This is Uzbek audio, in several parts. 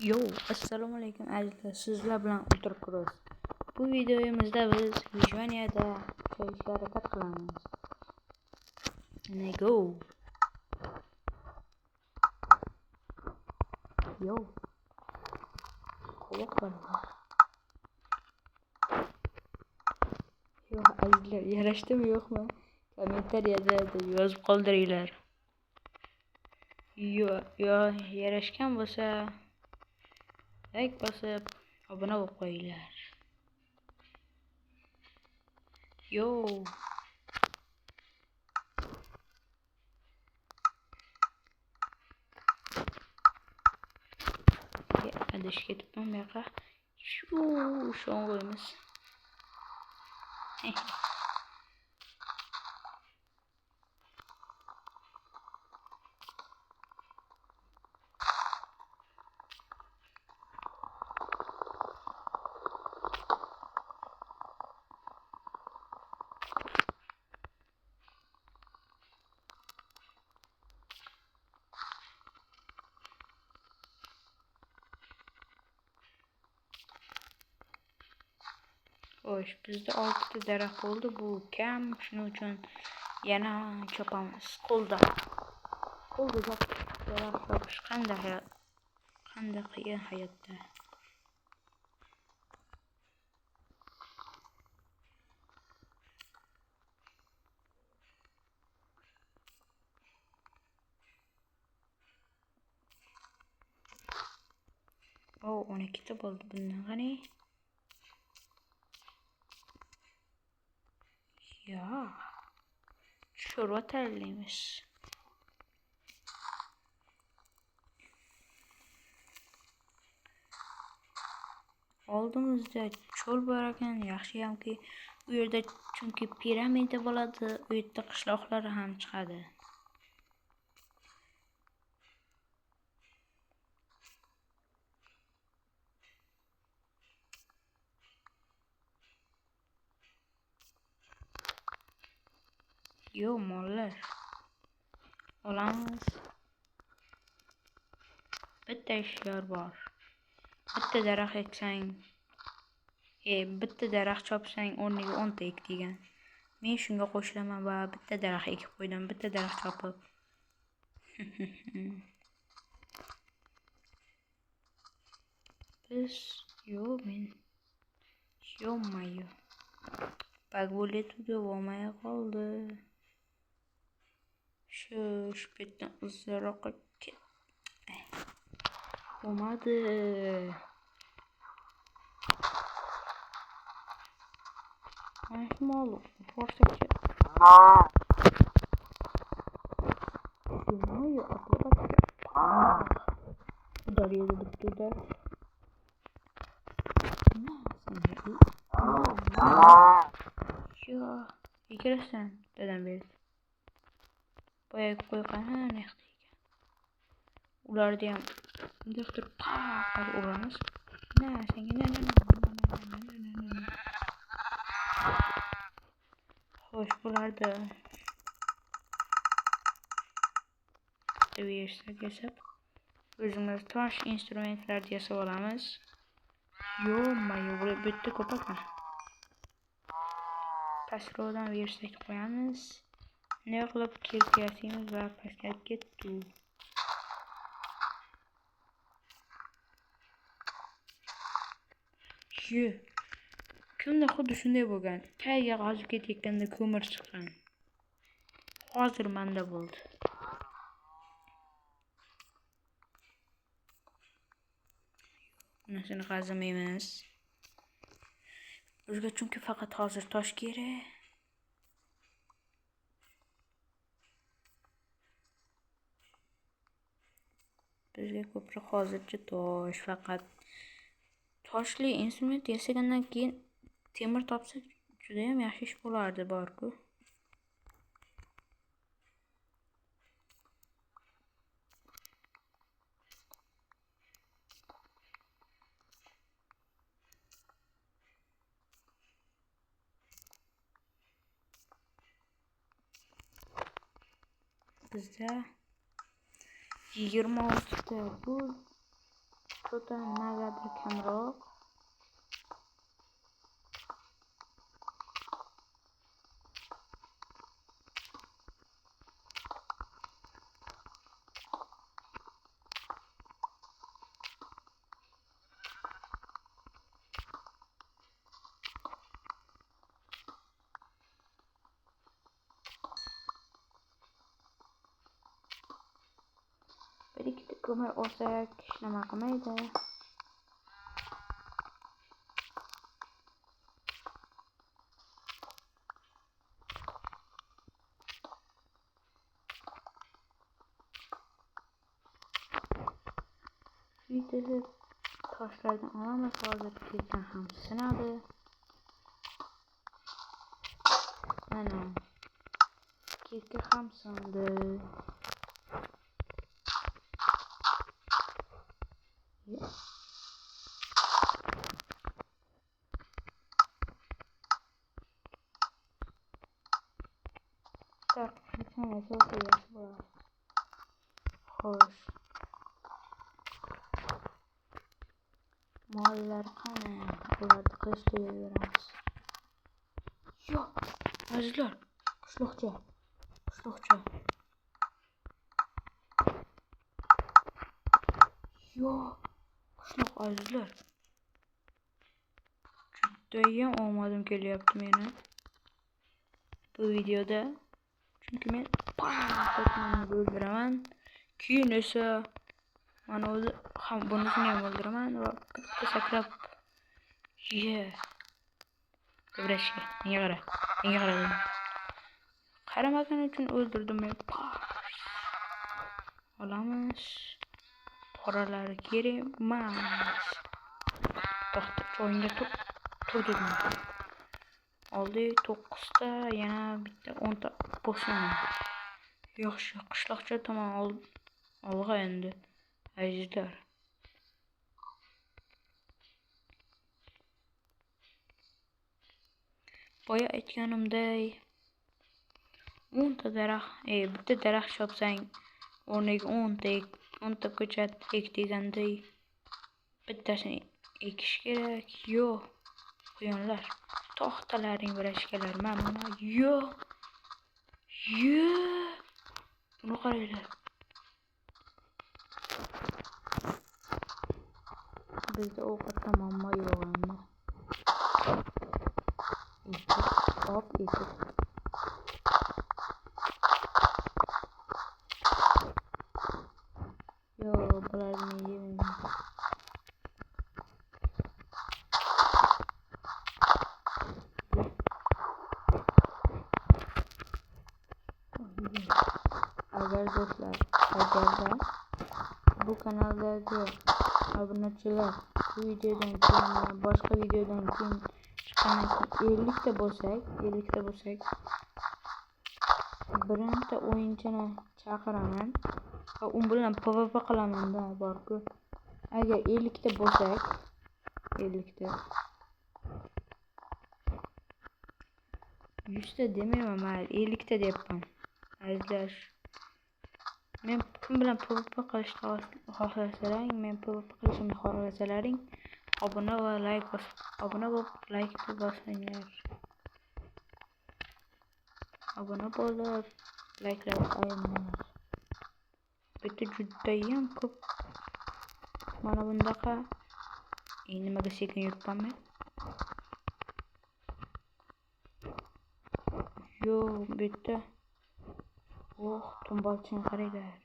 Yo, assalomu alaykum azizlar, sizlar bilan o'tiribmiz. Bu videomizda biz Hijvaniyada kelishga harakat qilamiz. Go. Yo. Qo'yib qo'yamiz. Yo, azizlar, yarashdimi yo'qmi? Kommentariyada yozib qoldiringlar. Yo, yarashgan bo'lsa like bosib, obuna bo'lib qo'yinglar. Yo. Adashib ketibman bu yoqqa. Sho'ng'imiz. Xo'sh, bizda 6 ta daraxt bo'ldi. Bu kam, shuning uchun yana chopamiz. Qo'lda daraxt chopish qanday qiyin hayotda. O, 12 ta bo'ldi. Bundan qani? Ya. Sho'rva tayyorlaymiz. Oldimizda cho'l bor ekan, yaxshiyamki u yerda chunki piramida bo'ladi, u yerda qishloqlar ham chiqadi. Yo, mollar olamiz. Bitta ishlar bor. Bitta daraxt eksang, bitta daraxt chopsang o'rniga 10 ta ek degan. Men shunga qo'shilaman va bitta daraxt ekib qo'ydim, bitta daraxt chopib. Men yo'mayo. Bak bo'letuvga bo'lmay qoldi. Shu betdan uzoqroqqa ket. Bo'lmadi. Mahmol, forsachi. Yo'mayo, akrobatga. Daryoda bitta. Yo, ikkalasidan dadam berdi. Boya qo'ygan ha, ne ekan. Ularni ham doktor qilib uramiz. Senga Xo'sh, bularni yasab o'zimiz tosh instrumentlar yasab olamiz. Yo'mayo, bu yerda ko'p ekan. Pastrodan versak qo'yamiz. Ne qilib kelkayamiz va pastga ketdi. Kunda xuddi shunday bo'lgan. Qayga g'azib ketayotganda ko'mir chiqqan. Hozir menda bo'ldi. Bunasini qazimaymiz. Bizga chunki faqat hozir tosh kerak. Bizga ko'proq hozircha tosh, faqat toshli instrument yasagandan keyin temir topsak juda ham yaxshi ish bo'lardi, borku. Bizda 26 ta bu to'da nagadir kamroq. Bir ikkita ko'mir olsak nima qilmaydi. Uyda toshlardan olamiz, hozir ketgan ham sinadi. Mana ketga ham sindi. Tak, bütün resursu yaxshi bo'ladi. Xo'sh. Mollar qani? Ularni qilishlayveramiz. Yo, azizlar, qishloqcha. Yo, qishloq azizlar. Judayam omadim kelyapti meni bu videoda. Chunki men Batmanni o'ldiraman. Keyin esa mana o'zi ham bunisini ham o'ldiraman va bitta sakrab Gabrashga. Menga qara. Qaramagan uchun o'ldirdim men. Olamiz. Qoralari kerak emas. To'xta, joyingda turdim. Oldik 9 ta, yana bitta 10 ta bo'lsin. Yaxshi, qishloqcha tomon olg'a endi. Azizlar. Boya aytganimday 10 ta daraxt, bitta daraxt chopsang, o'rniga 10 ta ko'chat ek deganday bittasini ekish kerak. Yo, quyonlar, to'xtalaring birashkalar. Mana yo. Buni qaranglar. Bizda ovqatda muammo yo'q endi. Ekib. Yo, bularni yeyman. Agar do'stlar, agarda bu kanaldagi obunachilar bu videodan keyin boshqa videodan keyin chiqqandan keyin 50 ta bo'lsak, birinta o'yinchini chaqiraman va u bilan PvP qilaman-da, borku. Agar 50 ta bo'lsak, 100 ta demayman, men 50 ta deyapman. Azizlar, men kim bilan PvP qilishni xohlasalaring, men PvP qilishimni xohlasalaring, obuna bo'lib like bosinglar. Obuna bo'lib like'lar qo'yinglar. Bitta judayam ko'p. Mana bundaqa. Nimaga sekin yuribman? Yo, bitta. Tumbolchini qaranglar.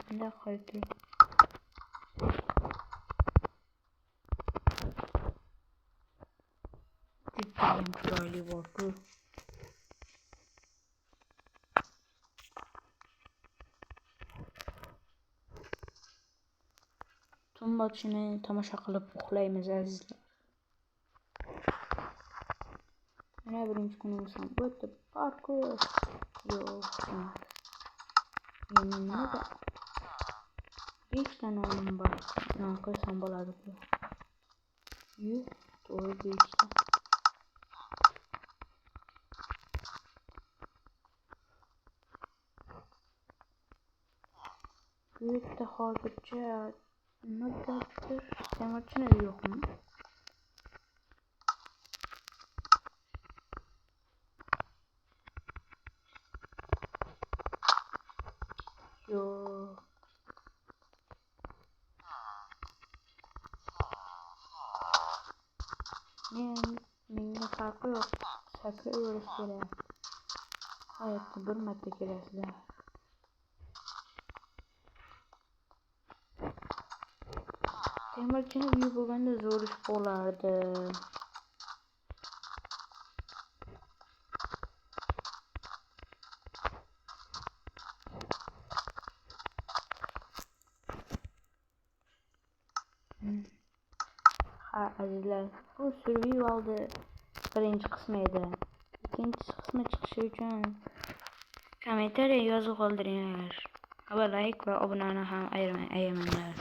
Bunday qo'yib turing. Judayam chiroyli borku. Tumbolchini tomosha qilib uxlaymiz azizlar. Mana birinchi kunimiz ham o'tib, parkur. Yo'q. Nimaga? 5 ta nonim bor. Non qilsam bo'ladi-ku. To'g'ri 5 ta. Bu yerda hozircha nimadir temirchini yo'qmi? Yo'q. Menga farqi yo'q. Saklayverish kerak. Hayotda bir marta kelasizlar. Temirchini uyi bo'lganda zo'r ish bo'lardi. Ha azizlar, bu survival'da birinchi qismi edi. Ikkinchi qismi chiqishi uchun kommentariy yozib qoldiringlar. Va like va obunani ham ayamanglar.